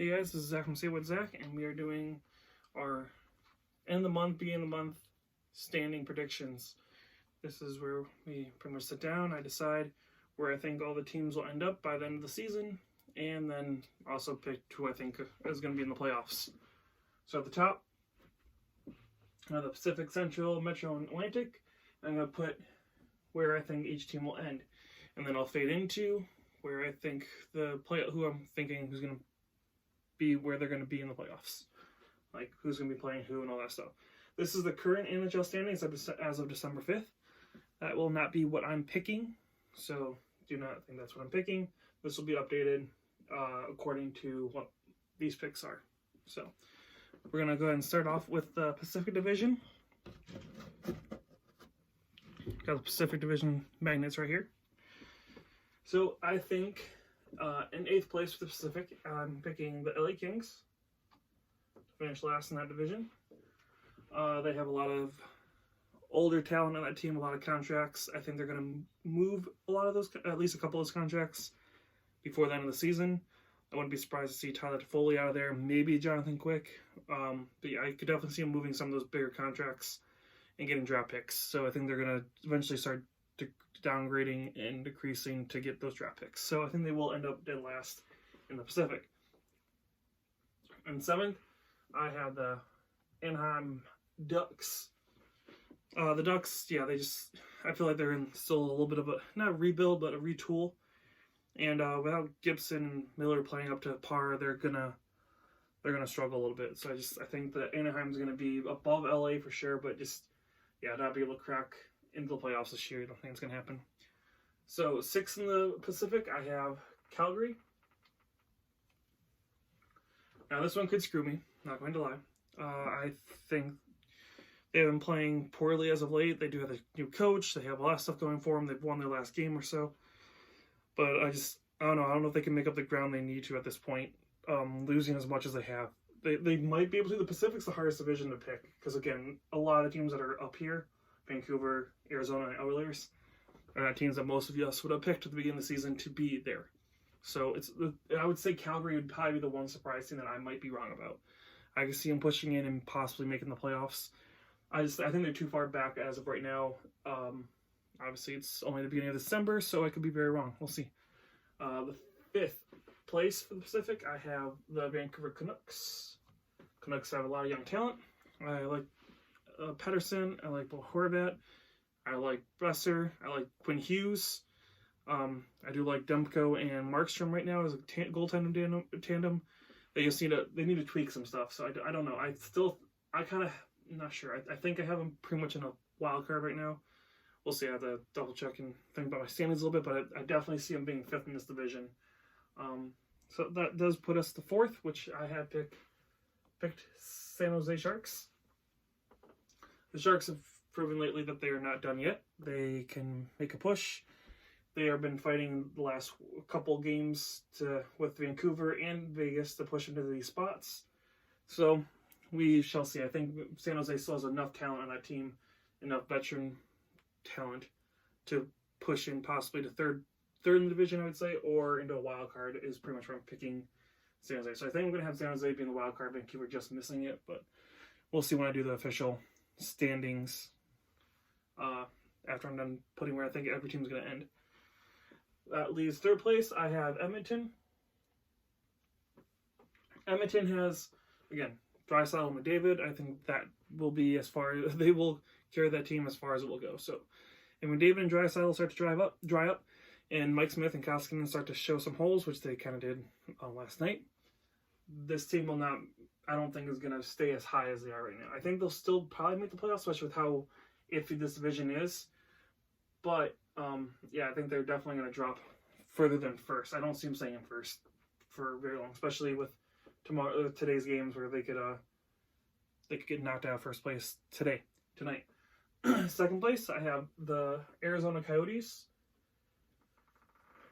Hey guys, this is Zach from Say What Zach, and we are doing our end of the month, beginning of the month standing predictions. This is where we pretty much sit down. I decide where I think all the teams will end up by the end of the season, and then also pick who I think is going to be in the playoffs. So at the top, the Pacific, Central, Metro, and Atlantic. I'm going to put where I think each team will end, and then I'll fade into where I think who I'm thinking who's going to be where they're going to be in the playoffs, like who's going to be playing who and all that stuff. This is the current NHL standings as of December 5th. That will not be what I'm picking, so do not think that's what I'm picking. This will be updated according to what these picks are. So we're going to go ahead and start off with the Pacific Division. Got the Pacific Division magnets right here. So I think in 8th place for the Pacific, I'm picking the LA Kings to finish last in that division. They have a lot of older talent on that team, a lot of contracts. I think they're going to move a lot of those, at least a couple of those contracts, before the end of the season. I wouldn't be surprised to see Tyler Toffoli out of there, maybe Jonathan Quick. But yeah, I could definitely see him moving some of those bigger contracts and getting draft picks. So I think they're going to eventually start downgrading and decreasing to get those draft picks. So I think they will end up dead last in the Pacific. And 7th, I have the Anaheim Ducks. The Ducks, yeah, I feel like they're in still a little bit of a, not a rebuild, but a retool. And without Gibson and Miller playing up to par, they're gonna struggle a little bit. So I think that Anaheim's gonna be above LA for sure, but not be able to crack into the playoffs this year. I don't think it's going to happen. So 6th in the Pacific, I have Calgary. Now this one could screw me, not going to lie. I think they've been playing poorly as of late. They do have a new coach. They have a lot of stuff going for them. They've won their last game or so. But I don't know. I don't know if they can make up the ground they need to at this point, losing as much as they have. They might be able to. The Pacific's the hardest division to pick because, again, a lot of the teams that are up here, Vancouver, Arizona, and Oilers, are not teams that most of us would have picked at the beginning of the season to be there. So I would say Calgary would probably be the one surprise team that I might be wrong about. I can see them pushing in and possibly making the playoffs. I think they're too far back as of right now. Obviously, it's only the beginning of December, so I could be very wrong. We'll see. The 5th place for the Pacific, I have the Vancouver Canucks. Canucks have a lot of young talent. I like Pedersen. I like Bo Horvat. I like Bresser. I like Quinn Hughes. I do like Demko and Markstrom right now as a goaltending tandem. They need to tweak some stuff. So I don't know. I kind of not sure. I think I have them pretty much in a wild card right now. We'll see. I have to double check and think about my standings a little bit, but I definitely see them being 5th in this division. So that does put us to 4th, which I had picked San Jose Sharks. The Sharks have proven lately that they are not done yet. They can make a push. They have been fighting the last couple games with Vancouver and Vegas to push into these spots. So we shall see. I think San Jose still has enough talent on that team, enough veteran talent to push in possibly to third in the division, I would say, or into a wild card is pretty much where I'm picking San Jose. So I think I'm going to have San Jose being the wild card, Vancouver just missing it, but we'll see when I do the official standings after I'm done putting where I think every team's going to end. That leaves 3rd place. I have Edmonton. Edmonton has, again, Draisaitl and McDavid. I think that will be they will carry that team as far as it will go. So, and when David and Draisaitl start to dry up, and Mike Smith and Koskinen start to show some holes, which they kind of did last night, this team will not, I don't think, is going to stay as high as they are right now. I think they'll still probably make the playoffs, especially with how iffy this division is. But, I think they're definitely going to drop further than 1st. I don't see them staying in 1st for very long, especially with today's games where they could get knocked out of 1st place tonight. 2nd place, I have the Arizona Coyotes.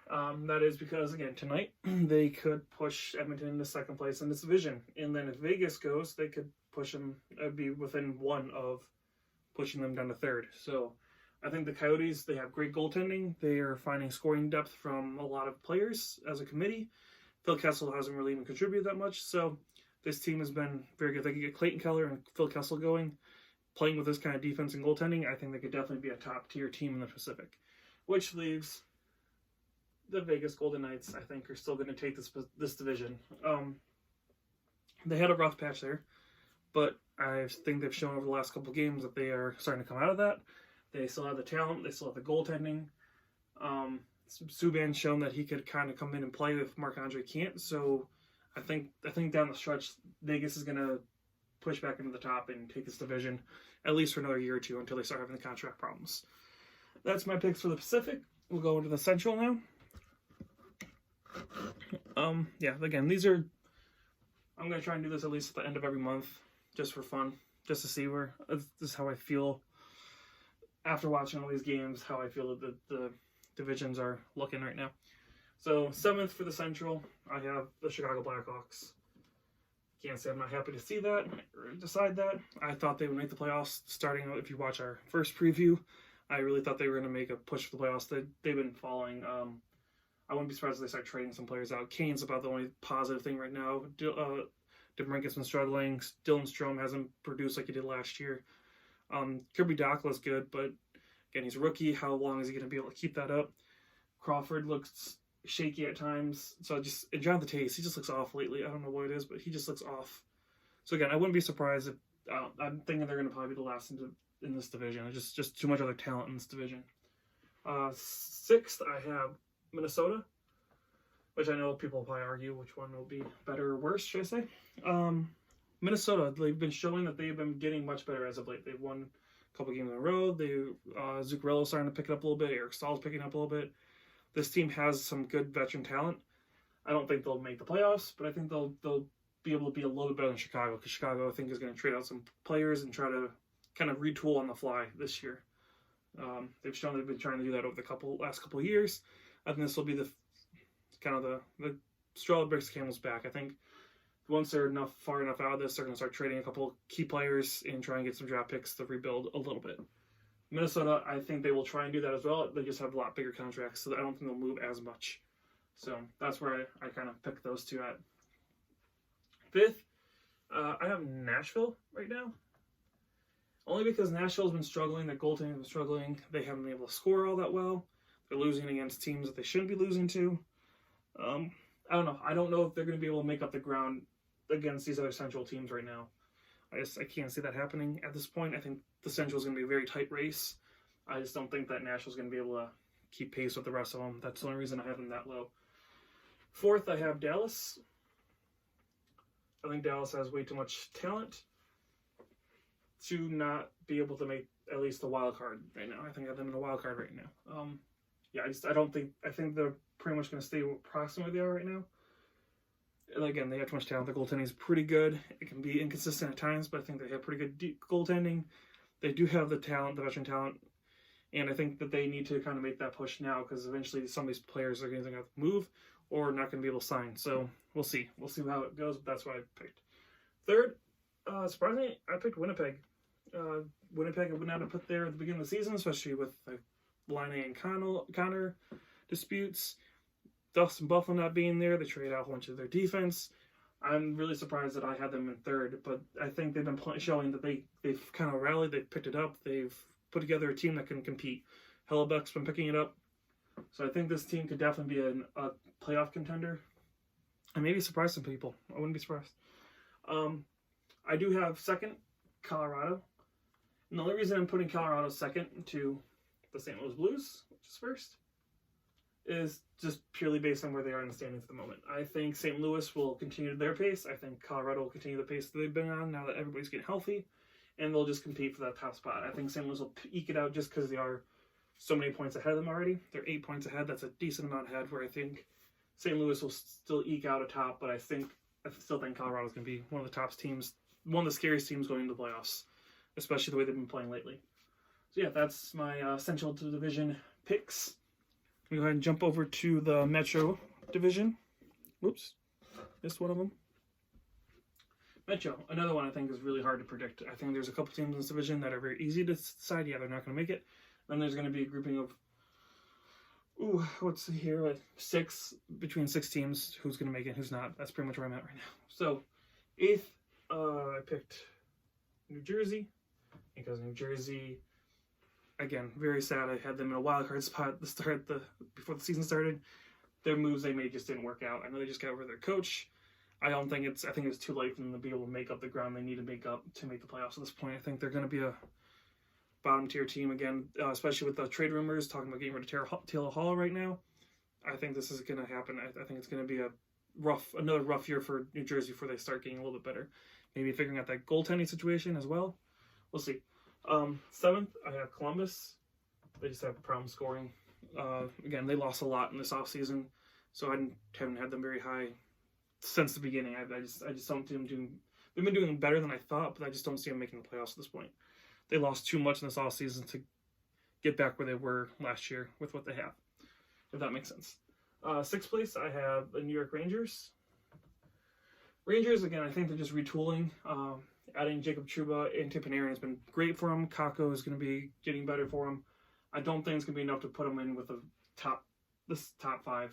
That is because, again, tonight they could push Edmonton into 2nd place in this division. And then if Vegas goes, they could push them, be within 1 of pushing them down to 3rd. So I think the Coyotes, they have great goaltending. They are finding scoring depth from a lot of players as a committee. Phil Kessel hasn't really even contributed that much, so this team has been very good. They could get Clayton Keller and Phil Kessel going, playing with this kind of defense and goaltending. I think they could definitely be a top-tier team in the Pacific, which leaves the Vegas Golden Knights, I think, are still going to take this division. They had a rough patch there, but I think they've shown over the last couple of games that they are starting to come out of that. They still have the talent. They still have the goaltending. Subban's shown that he could kind of come in and play if Marc-Andre can't. So I think down the stretch, Vegas is going to push back into the top and take this division at least for another year or two until they start having the contract problems. That's my picks for the Pacific. We'll go into the Central now. Yeah, again, these are... I'm going to try and do this at least at the end of every month, just for fun, just to see where... This is how I feel after watching all these games, how I feel that the divisions are looking right now. So, 7th for the Central, I have the Chicago Blackhawks. Can't say I'm not happy to see that, or decide that. I thought they would make the playoffs, starting out, if you watch our first preview. I really thought they were going to make a push for the playoffs. They've been falling. I wouldn't be surprised if they start trading some players out. Kane's about the only positive thing right now. DeBrincat's been struggling. Dylan Strome hasn't produced like he did last year. Kirby Dach is good, but again, he's a rookie. How long is he going to be able to keep that up? Crawford looks shaky at times. So and Jonathan Toews, he just looks off lately. I don't know what it is, but he just looks off. So again, I wouldn't be surprised if I'm thinking they're going to probably be the last in this division. There's just too much other talent in this division. 6th, I have Minnesota, which I know people will probably argue which one will be better or worse, should I say. Minnesota, they've been showing that they've been getting much better as of late. They've won a couple games in a row. Zuccarello's starting to pick it up a little bit. Eric Stahl's picking up a little bit. This team has some good veteran talent. I don't think they'll make the playoffs, but I think they'll be able to be a little bit better than Chicago, because Chicago, I think, is going to trade out some players and try to kind of retool on the fly this year. They've shown they've been trying to do that over the last couple of years. I think this will be the straw that breaks the camel's back. I think once they're far enough out of this, they're going to start trading a couple key players and try and get some draft picks to rebuild a little bit. Minnesota, I think they will try and do that as well. They just have a lot bigger contracts, so I don't think they'll move as much. So that's where I kind of pick those two at. 5th, I have Nashville right now. Only because Nashville's been struggling, their goaltending has been struggling. They haven't been able to score all that well. They're losing against teams that they shouldn't be losing to. I don't know. I don't know if they're going to be able to make up the ground against these other Central teams right now. I can't see that happening at this point. I think the Central is going to be a very tight race. I just don't think that Nashville's going to be able to keep pace with the rest of them. That's the only reason I have them that low. 4th, I have Dallas. I think Dallas has way too much talent to not be able to make at least the wild card right now. I think I have them in the wild card right now. I think they're pretty much going to stay approximately where they are right now. And again, they have too much talent. Their goaltending is pretty good. It can be inconsistent at times, but I think they have pretty good deep goaltending. They do have the talent, the veteran talent, and I think that they need to kind of make that push now, because eventually some of these players are going to have to move or not going to be able to sign. So we'll see. We'll see how it goes, but that's what I picked. 3rd, surprisingly, I picked Winnipeg. Winnipeg I would not have put there at the beginning of the season, especially with the Laine and Connor disputes. Dustin Buffalo not being there, they traded out a bunch of their defense. I'm really surprised that I had them in 3rd, but I think they've been showing that they've kind of rallied, they've picked it up, they've put together a team that can compete. Hellebuck's been picking it up, so I think this team could definitely be a playoff contender. I may be surprised some people. I wouldn't be surprised. I do have 2nd, Colorado. And the only reason I'm putting Colorado 2nd to the St. Louis Blues, which is 1st, is just purely based on where they are in the standings at the moment. I think St. Louis will continue their pace. I think Colorado will continue the pace that they've been on now that everybody's getting healthy, and they'll just compete for that top spot. I think St. Louis will eke it out just because they are so many points ahead of them already. They're 8 points ahead. That's a decent amount ahead, where I think St. Louis will still eke out a top, but I still think Colorado's going to be one of the top teams, one of the scariest teams going into the playoffs, especially the way they've been playing lately. So yeah, that's my Central Division picks. We go ahead and jump over to the Metro Division. Whoops, missed one of them. Metro, another one I think is really hard to predict. I think there's a couple teams in this division that are very easy to decide, yeah, they're not going to make it. Then there's going to be a grouping of Ooh, let's see here. Like between 6 teams. Who's going to make it, who's not. That's pretty much where I'm at right now. So, 8th, I picked New Jersey. Because New Jersey, again, very sad. I had them in a wild card spot at the start, before the season started. Their moves they made just didn't work out. I know they just got rid of their coach. I think it's too late for them to be able to make up the ground they need to make up to make the playoffs at this point. I think they're going to be a bottom tier team again, especially with the trade rumors talking about getting rid of Taylor Hall right now. I think this is going to happen. I think it's going to be another rough year for New Jersey before they start getting a little bit better. Maybe figuring out that goaltending situation as well. We'll see. 7th, I have Columbus. They just have problem scoring. Again, they lost a lot in this offseason, so I haven't had them very high since the beginning. I just don't see them doing. They've been doing better than I thought, but I just don't see them making the playoffs at this point. They lost too much in this offseason to get back where they were last year with what they have, if that makes sense. 6th place, I have the New York Rangers. Rangers, again, I think they're just retooling. Adding Jacob Trouba into Panarin has been great for him. Kakko is going to be getting better for him. I don't think it's going to be enough to put him in with this top 5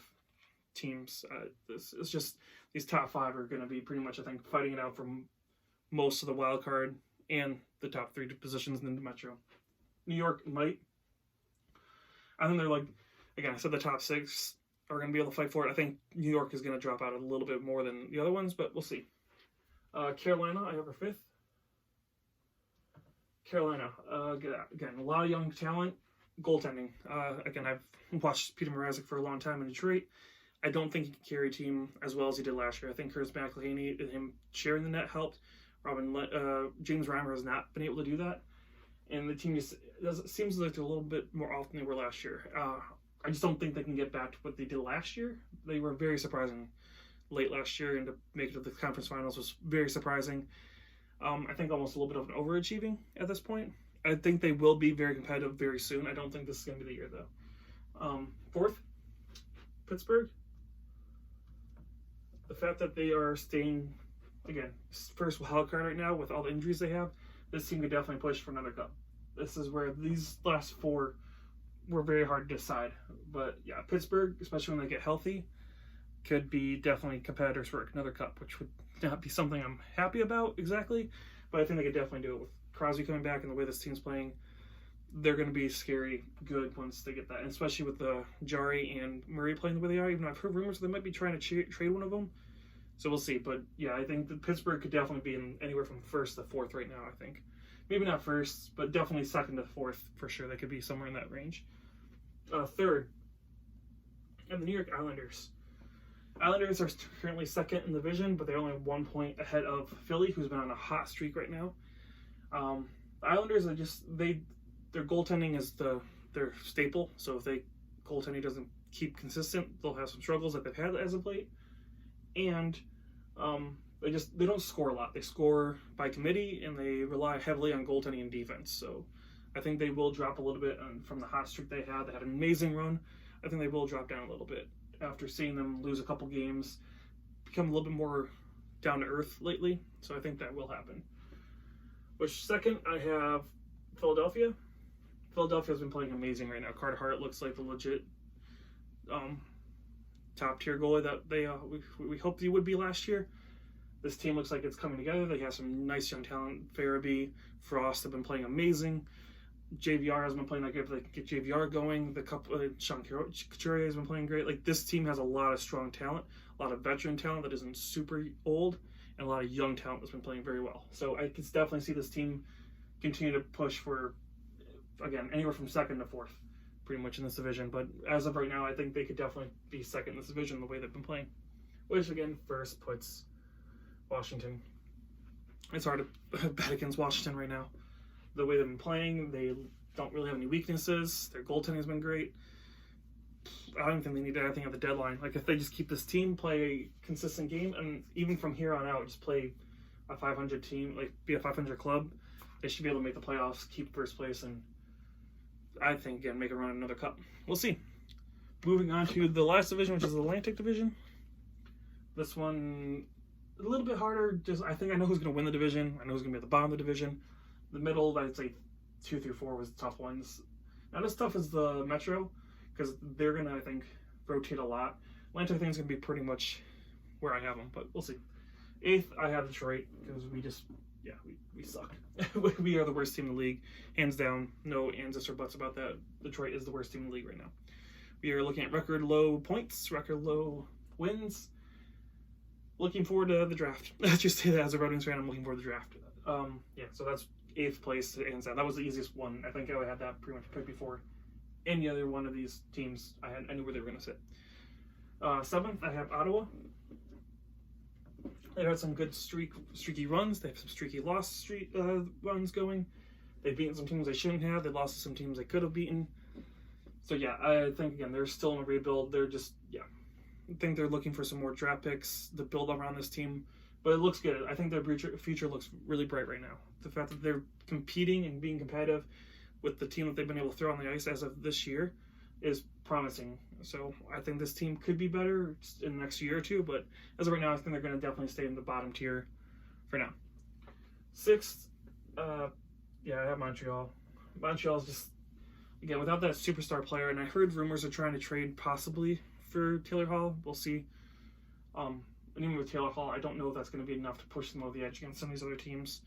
teams. It's just these top 5 are going to be pretty much, I think, fighting it out for most of the wild card and the top 3 positions in the Metro. New York might. I think they're again, I said the top 6 are going to be able to fight for it. I think New York is going to drop out a little bit more than the other ones, but we'll see. Carolina, I have her 5th. Carolina, again, a lot of young talent. Goaltending. Again, I've watched Peter Mrazek for a long time in Detroit. I don't think he can carry a team as well as he did last year. I think Curtis McElhinney and him sharing the net helped. James Reimer has not been able to do that. And the team seems like they're a little bit more often than they were last year. I just don't think they can get back to what they did last year. They were very surprising late last year, and to make it to the conference finals was very surprising. I think almost a little bit of an overachieving at this point. I think they will be very competitive very soon. I don't think this is going to be the year, though. 4th, Pittsburgh. The fact that they are staying, again, first wild card right now with all the injuries they have, this team could definitely push for another cup. This is where these last 4 were very hard to decide. But yeah, Pittsburgh, especially when they get healthy, could be definitely competitors for another cup, which would not be something I'm happy about exactly, but I think they could definitely do it with Crosby coming back and the way this team's playing. They're going to be scary good once they get that, and especially with the Jari and Murray playing the way they are. Even though I've heard rumors they might be trying to trade one of them, so we'll see. But yeah, I think that Pittsburgh could definitely be in anywhere from 1st to 4th right now. I think maybe not 1st, but definitely 2nd to 4th for sure. They could be somewhere in that range. 3rd, and the New York Islanders. Islanders are currently 2nd in the division, but they're only 1 point ahead of Philly, who's been on a hot streak right now. The Islanders are their goaltending is their staple. So if goaltending doesn't keep consistent, they'll have some struggles like they've had as of late. And they don't score a lot. They score by committee, and they rely heavily on goaltending and defense. So I think they will drop a little bit from the hot streak they had. They had an amazing run. I think they will drop down a little bit after seeing them lose a couple games, become a little bit more down to earth lately. So I think that will happen. Which 2nd, I have Philadelphia. Philadelphia's been playing amazing right now. Carter Hart looks like the legit top tier goalie that we hoped he would be last year. This team looks like it's coming together. They have some nice young talent. Farabee, Frost have been playing amazing. JVR has been playing like if they can get JVR going. The couple, Sean Couturier has been playing great. Like, this team has a lot of strong talent, a lot of veteran talent that isn't super old, and a lot of young talent that's been playing very well. So I can definitely see this team continue to push for, again, anywhere from 2nd to 4th, pretty much in this division. But as of right now, I think they could definitely be 2nd in this division the way they've been playing. Which, again, first puts Washington. It's hard to bet against Washington right now. The way they've been playing, they don't really have any weaknesses. Their goaltending has been great. I don't think they need anything at the deadline. Like, if they just keep this team, play a consistent game, and even from here on out, just play a 500 team, like be a 500 club, they should be able to make the playoffs, keep 1st place, and I think, again, make a run at another cup. We'll see. Moving on to the last division, which is the Atlantic Division. This one, a little bit harder. I think I know who's going to win the division. I know who's going to be at the bottom of the division. The middle, I'd say 2 through 4 was tough ones. Not as tough as the Metro, because they're going to, I think, rotate a lot. Atlanta, I think, is going to be pretty much where I have them, but we'll see. 8th, I have Detroit, because we suck. We are the worst team in the league, hands down. No ands, ifs, or buts about that. Detroit is the worst team in the league right now. We are looking at record low points, record low wins. Looking forward to the draft. Let's just say that as a Red Wings fan, I'm looking forward to the draft. So that's 8th place, hands down. That was the easiest one. I think I would have that pretty much picked before any other one of these teams. I knew where they were going to sit. 7th, I have Ottawa. They've had some good streaky runs. They have some streaky runs going. They've beaten some teams they shouldn't have. They lost to some teams they could have beaten. So yeah, I think again they're still in a rebuild. They're just I think they're looking for some more draft picks to build around this team. But it looks good. I think their future looks really bright right now. The fact that they're competing and being competitive with the team that they've been able to throw on the ice as of this year is promising. So I think this team could be better in the next year or two, but as of right now, I think they're going to definitely stay in the bottom tier for now. 6th, I have Montreal. Montreal's just, again, without that superstar player, and I heard rumors are trying to trade possibly for Taylor Hall. We'll see. And even with Taylor Hall, I don't know if that's going to be enough to push them over the edge against some of these other teams.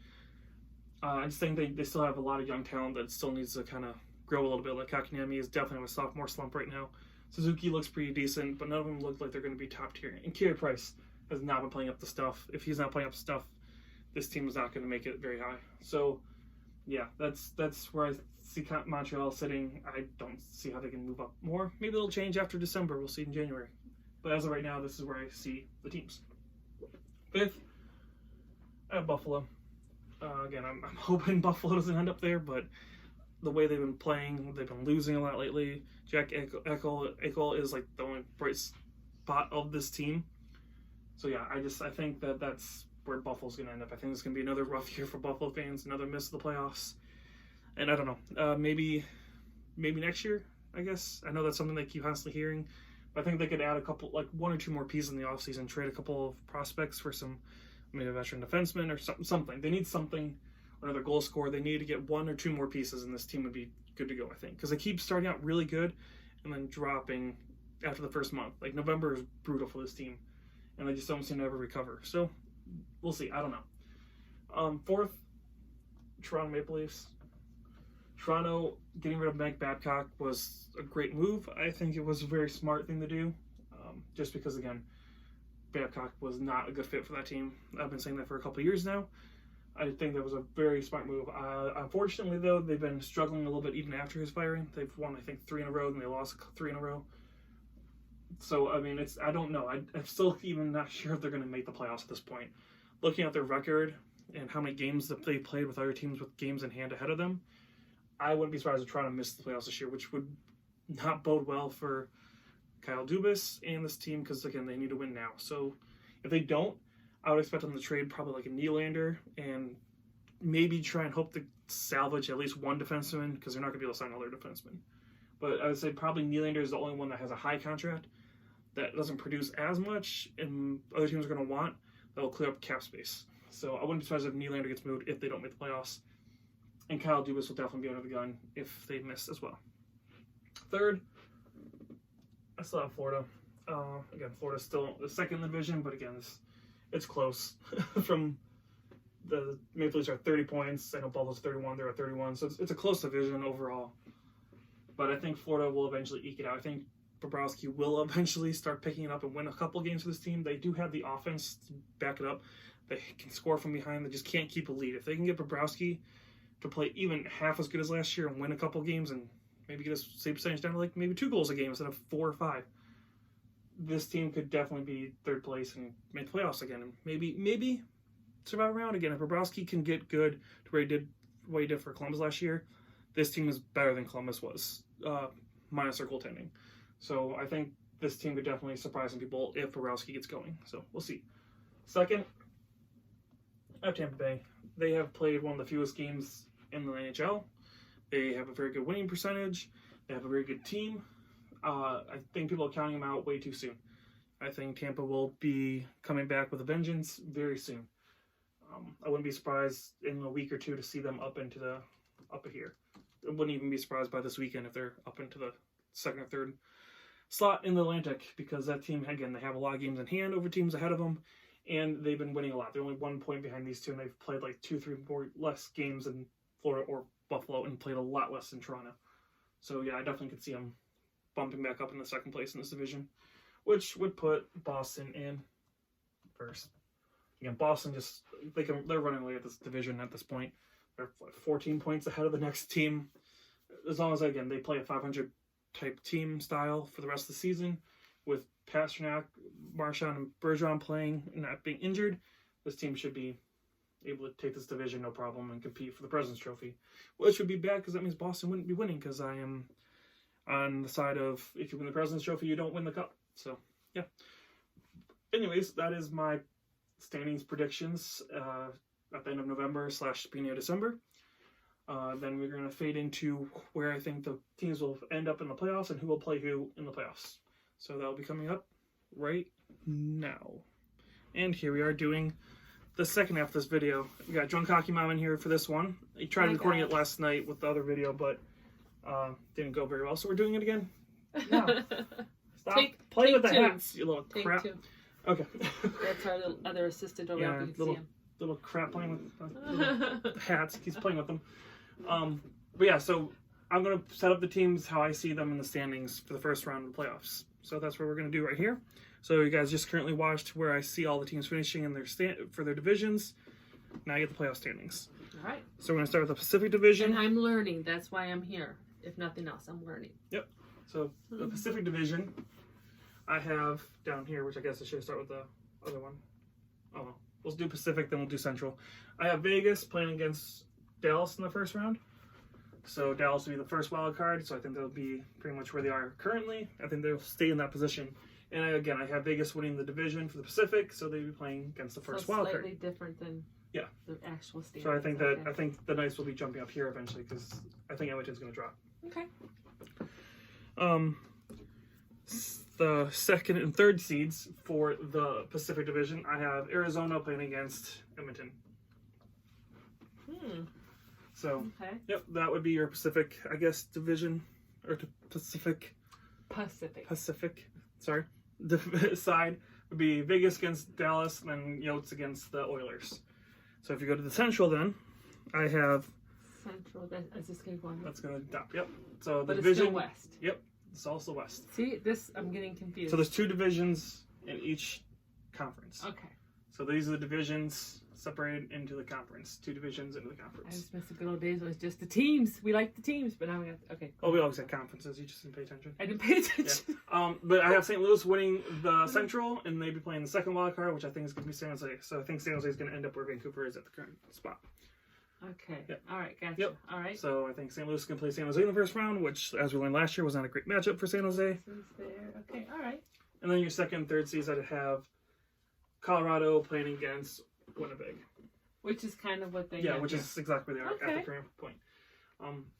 I just think they still have a lot of young talent that still needs to kind of grow a little bit. Like Kotkaniemi is definitely a sophomore slump right now. Suzuki looks pretty decent, but none of them look like they're going to be top tier. And Carey Price has not been playing up the stuff. If he's not playing up the stuff, this team is not going to make it very high. So, yeah, that's where I see Montreal sitting. I don't see how they can move up more. Maybe it'll change after December. We'll see in January. But as of right now, this is where I see the teams. 5th, I have Buffalo. Again, I'm hoping Buffalo doesn't end up there, but the way they've been playing, they've been losing a lot lately. Jack Eichel is like the only bright spot of this team. So yeah, I think that's where Buffalo's going to end up. I think it's going to be another rough year for Buffalo fans, another miss of the playoffs. And I don't know, maybe next year, I guess. I know that's something they keep constantly hearing. But I think they could add a couple, like 1 or 2 more pieces in the offseason, trade a couple of prospects for some, maybe a veteran defenseman or something. They need something, another goal scorer. They need to get 1 or 2 more pieces, and this team would be good to go, I think. Because they keep starting out really good and then dropping after the first month. Like, November is brutal for this team, and they just don't seem to ever recover. So, we'll see. I don't know. 4th, Toronto Maple Leafs. Toronto getting rid of Mike Babcock was a great move. I think it was a very smart thing to do, just because, again, Babcock was not a good fit for that team. I've been saying that for a couple of years now. I think that was a very smart move. Unfortunately, though, they've been struggling a little bit even after his firing. They've won, I think, 3 in a row, and they lost 3 in a row. So, I mean, I don't know. I'm still even not sure if they're going to make the playoffs at this point. Looking at their record and how many games that they played with other teams with games in hand ahead of them, I wouldn't be surprised if Toronto missed the playoffs this year, which would not bode well for Kyle Dubas and this team because, again, they need to win now. So if they don't, I would expect them to trade probably like a Nylander and maybe try and hope to salvage at least one defenseman because they're not going to be able to sign all their defensemen. But I would say probably Nylander is the only one that has a high contract that doesn't produce as much and other teams are going to want. That will clear up cap space. So I wouldn't be surprised if Nylander gets moved if they don't make the playoffs. And Kyle Dubas will definitely be under the gun if they miss as well. 3rd, I still have Florida. Again, Florida's still the 2nd in the division, but again, it's close. From the Maple Leafs are 30 points. I know Buffalo's 31. They're at 31. So it's a close division overall. But I think Florida will eventually eke it out. I think Bobrovsky will eventually start picking it up and win a couple games for this team. They do have the offense to back it up. They can score from behind. They just can't keep a lead. If they can get Bobrovsky to play even half as good as last year and win a couple games and maybe get a save percentage down to like maybe 2 goals a game instead of 4 or 5, this team could definitely be 3rd place and make the playoffs again. And maybe survive around again. If Bobrovsky can get good to what he did for Columbus last year, this team is better than Columbus was, minus their goaltending. So I think this team could definitely surprise some people if Bobrovsky gets going. So we'll see. 2nd, I have Tampa Bay. They have played one of the fewest games in the NHL. They have a very good winning percentage. They have a very good team. I think people are counting them out way too soon. I think Tampa will be coming back with a vengeance very soon. I wouldn't be surprised in a week or 2 to see them up here. I wouldn't even be surprised by this weekend if they're up into the second or third slot in the Atlantic, because that team, again, they have a lot of games in hand over teams ahead of them, and they've been winning a lot. They're only 1 point behind these two, and they've played like 2-3 more less games than Florida or Buffalo, and played a lot less than Toronto. So yeah, I definitely could see them bumping back up in the second place in this division, which would put Boston in first. Again, Boston they're running away with this division at this point. They're 14 points ahead of the next team. As long as, again, they play a 500 type team style for the rest of the season, with Pasternak, Marchand, and Bergeron playing and not being injured, this team should be able to take this division no problem and compete for the President's Trophy, which would be bad because that means Boston wouldn't be winning, because I am on the side of, if you win the President's Trophy, you don't win the Cup. So, yeah. Anyways, that is my standings predictions at the end of November / beginning of December. Then we're going to fade into where I think the teams will end up in the playoffs and who will play who in the playoffs. So that'll be coming up right now. And here we are doing the second half of this video. We got Drunk Hockey Mom in here for this one. He tried recording it last night with the other video, but didn't go very well. So we're doing it again. No. Stop playing with the hats, you little crap. Okay. That's our other assistant over there. Little crap playing with hats. He's playing with them. But yeah, so I'm going to set up the teams how I see them in the standings for the first round of the playoffs. So that's what we're going to do right here. So you guys just currently watched where I see all the teams finishing in their for their divisions. Now you get the playoff standings. All right. So we're going to start with the Pacific Division. And I'm learning. That's why I'm here. If nothing else, I'm learning. Yep. So the Pacific Division, I have down here, which I guess I should start with the other one. Oh, well. We'll do Pacific, then we'll do Central. I have Vegas playing against Dallas in the first round. So Dallas will be the first wild card, so I think they'll be pretty much where they are currently. I think they'll stay in that position. And I have Vegas winning the division for the Pacific, so they'll be playing against the first wild card. Slightly different than the actual standings. So I think the Knights will be jumping up here eventually, because I think Edmonton's going to drop. Okay. The second and third seeds for the Pacific Division, I have Arizona playing against Edmonton. So, yep, that would be your Pacific, I guess, division, or Pacific. Sorry, the side would be Vegas against Dallas, and then Yotes against the Oilers. So if you go to the Central, then I have Central. Is this going to go on? That's going to drop. Yep. So the but division. It's still West. Yep. It's also West. See, this, I'm getting confused. So there's 2 divisions in each conference. Okay. So these are the divisions separated into the conference. 2 divisions into the conference. I just miss the good old days. It was just the teams. We like the teams, but now we got, okay. Oh, we always had conferences. You just didn't pay attention. I didn't pay attention. Yeah. But I have St. Louis winning the Central, and they'd be playing the second wild card, which I think is going to be San Jose. So I think San Jose is going to end up where Vancouver is at the current spot. Okay. Yep. All right. Gotcha. Yep. All right. So I think St. Louis is going to play San Jose in the first round, which, as we learned last year, was not a great matchup for San Jose. Okay. All right. And then your second and third seeds, I'd have Colorado playing against Winnipeg. Which is kind of what they which is exactly where they are at the current point.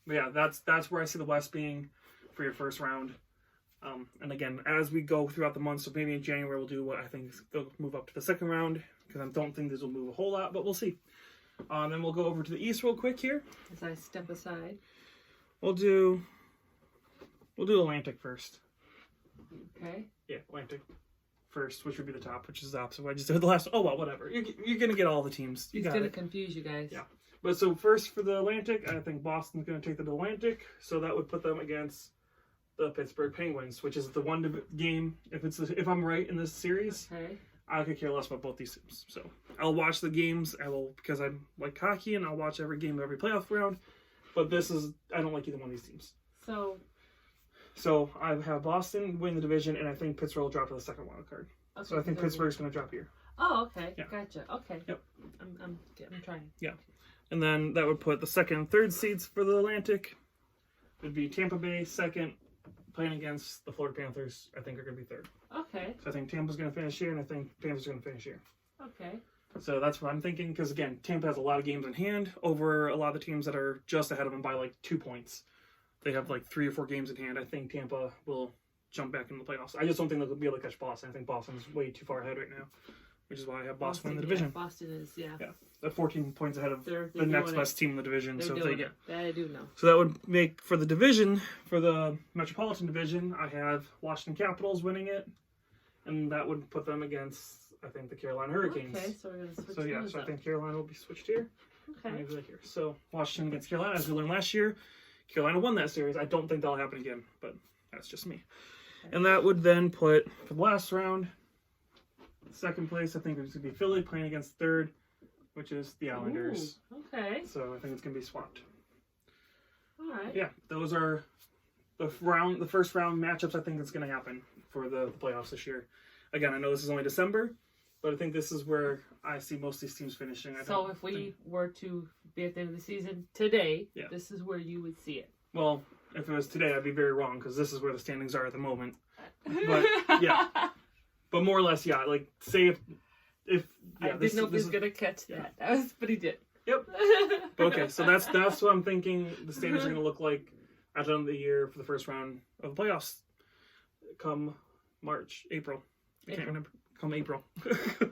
But yeah, that's where I see the West being for your first round. And again, as we go throughout the month, so maybe in January we'll do what I think they'll move up to the second round, because I don't think this will move a whole lot, but we'll see. Then we'll go over to the East real quick here. As I step aside. We'll do Atlantic first. Okay. Yeah, Atlantic first, which would be the top, which is the opposite of what I just did with the last one. Oh, well, whatever. You're going to get all the teams. He's going to confuse you guys. Yeah. But so first for the Atlantic, I think Boston's going to take the Atlantic, so that would put them against the Pittsburgh Penguins, which is the one game. If I'm right in this series, I could care less about both these teams. So I'll watch the games. I will, because I like hockey, and I'll watch every game of every playoff round. But I don't like either one of these teams. So I have Boston win the division, and I think Pittsburgh will drop to the second wild card. Okay, so I think Pittsburgh's going to drop here. Oh, okay. Yeah. Gotcha. Okay. Yep. I'm trying. Yeah. And then that would put the second and third seeds for the Atlantic. It would be Tampa Bay second, playing against the Florida Panthers. I think are going to be third. Okay. So I think Tampa's going to finish here, and I think Panthers are going to finish here. Okay. So that's what I'm thinking, because again, Tampa has a lot of games in hand over a lot of the teams that are just ahead of them by like 2 points. They have like 3 or 4 games in hand. I think Tampa will jump back into the playoffs. I just don't think they'll be able to catch Boston. I think Boston's way too far ahead right now. which is why I have Boston in the division. Yeah, Boston is, yeah. They're 14 points ahead of They're the next doing best team in the division. They're So if doing they it. I do know. So that would make for the division, for the Metropolitan Division, I have Washington Capitals winning it, and that would put them against, I think, the Carolina Hurricanes. Okay, so we're going to switch So yeah, those so I up. think Carolina will be switched here. Okay. Maybe right here. So Washington against Carolina, as we learned last year, Carolina won that series. I don't think that'll happen again, but that's just me. And that would then put, for the last round, second place, I think it's going to be Philly playing against third, which is the Islanders. Ooh, okay. So I think it's going to be swapped. All right. Yeah, those are the first round matchups I think that's going to happen for the playoffs this year. Again, I know this is only December, but I think this is where I see most of these teams finishing. So if we were to be at the end of the season today, Yeah. this is where you would see it. Well, if it was today, I'd be very wrong because this is where the standings are at the moment. But yeah, but more or less, yeah. Like say if I didn't know if he was gonna catch that. But he did. Yep. But okay, so that's what I'm thinking. The standings are gonna look like at the end of the year for the first round of the playoffs. Come April. I can't remember. Come April.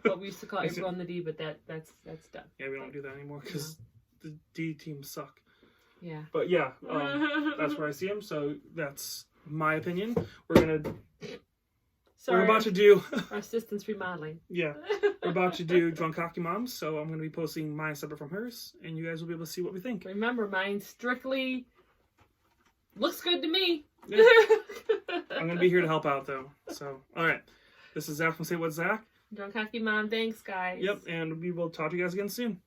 What we used to call I see. April on the D, but that's done. Yeah, we don't do that anymore because the D teams suck. Yeah. But yeah, that's where I see him. So that's my opinion. We're Sorry, about to do our assistant's remodeling. yeah, we're about to do Drunk Hockey Moms. So I'm going to be posting mine separate from hers, and you guys will be able to see what we think. Remember, mine strictly looks good to me. Yeah. I'm going to be here to help out though. So all right, this is Zach from Say What Zach. Drunk Hockey Mom, thanks guys. Yep, and we will talk to you guys again soon.